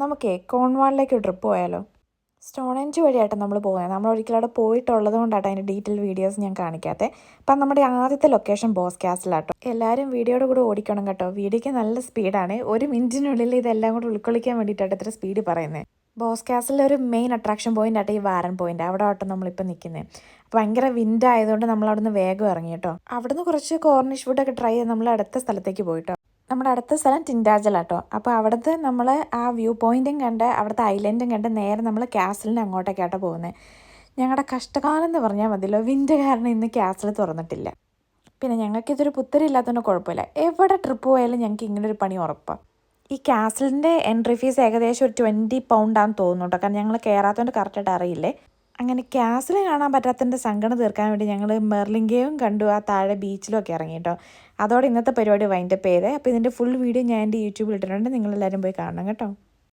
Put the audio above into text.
നമുക്കേ കോൺവാളിലേക്ക് ഒരു ട്രിപ്പ് പോയാലോ? സ്റ്റോണഹെഞ്ച് വഴിയായിട്ട് നമ്മൾ പോകുന്നത്. നമ്മൾ ഒരിക്കലും അവിടെ പോയിട്ടുള്ളത് കൊണ്ടാട്ടോ അതിൻ്റെ ഡീറ്റെയിൽ വീഡിയോസ് ഞാൻ കാണിക്കാത്തത്. അപ്പം നമ്മുടെ ആദ്യത്തെ ലൊക്കേഷൻ ബോസ് കാസിലാട്ടോ. എല്ലാവരും വീഡിയോയുടെ കൂടെ ഓടിക്കണം കേട്ടോ. വീഡിയോയ്ക്ക് നല്ല സ്പീഡാണ്. 1 മിനിറ്റിനുള്ളിൽ ഇതെല്ലാം കൂടെ ഉൾക്കൊള്ളിക്കാൻ വേണ്ടിയിട്ടാണ് ഇത്ര സ്പീഡ് പറയുന്നത്. ബോസ് കാസിലെ ഒരു മെയിൻ അട്രാക്ഷൻ പോയിന്റ് ആട്ടോ ഈ വാരൻ പോയിന്റ്. അവിടെ ആട്ടോ നമ്മളിപ്പോൾ നിൽക്കുന്നത്. ഭയങ്കര വിൻഡ് ആയതുകൊണ്ട് നമ്മൾ അവിടെ നിന്ന് വേഗം ഇറങ്ങി കേട്ടോ. അവിടെ നിന്ന് കുറച്ച് കോർണിഷ് ഫുഡൊക്കെ ട്രൈ ചെയ്ത് നമ്മൾ അടുത്ത സ്ഥലത്തേക്ക് പോയിട്ടോ. നമ്മുടെ അടുത്ത സ്ഥലം ടിൻഡാജലാട്ടോ. അപ്പോൾ അവിടുത്തെ നമ്മൾ ആ വ്യൂ പോയിന്റും കണ്ട് അവിടുത്തെ ഐലൻഡും കണ്ട് നേരെ നമ്മൾ കാസിലിന് അങ്ങോട്ടേക്കാട്ടോ പോകുന്നത്. ഞങ്ങളുടെ കഷ്ടകാലം എന്ന് പറഞ്ഞാൽ മതിയല്ലോ, വിൻഡ് കാരണം ഇന്ന് കാസിൽ തുറന്നിട്ടില്ല. പിന്നെ ഞങ്ങൾക്കിതൊരു പുത്തരില്ലാത്തതുകൊണ്ട് കുഴപ്പമില്ല. എവിടെ ട്രിപ്പ് പോയാലും ഞങ്ങൾക്ക് ഇങ്ങനൊരു പണി ഉറപ്പാണ്. ഈ കാസിലിൻ്റെ എൻട്രി ഫീസ് ഏകദേശം ഒരു 20 പൗണ്ടാന്ന് തോന്നുന്നു കേട്ടോ. കാരണം ഞങ്ങൾ കയറാത്തതുകൊണ്ട് കറക്റ്റായിട്ട് അറിയില്ലേ. അങ്ങനെ കാസിൽ കാണാൻ പറ്റാത്തതിൻ്റെ സങ്കടം തീർക്കാൻ വേണ്ടി ഞങ്ങൾ മെർലിംഗയും കണ്ടു, ആ താഴെ ബീച്ചിലും ഒക്കെ ഇറങ്ങി കേട്ടോ. അതോടെ ഇന്നത്തെ പരിപാടി വൈൻഡപ്പ് ചെയ്തേ. അപ്പോൾ ഇതിൻ്റെ ഫുൾ വീഡിയോ ഞാൻ എൻ്റെ യൂട്യൂബിൽ ഇട്ടിട്ടുണ്ട്. നിങ്ങളെല്ലാവരും പോയി കാണണം കേട്ടോ.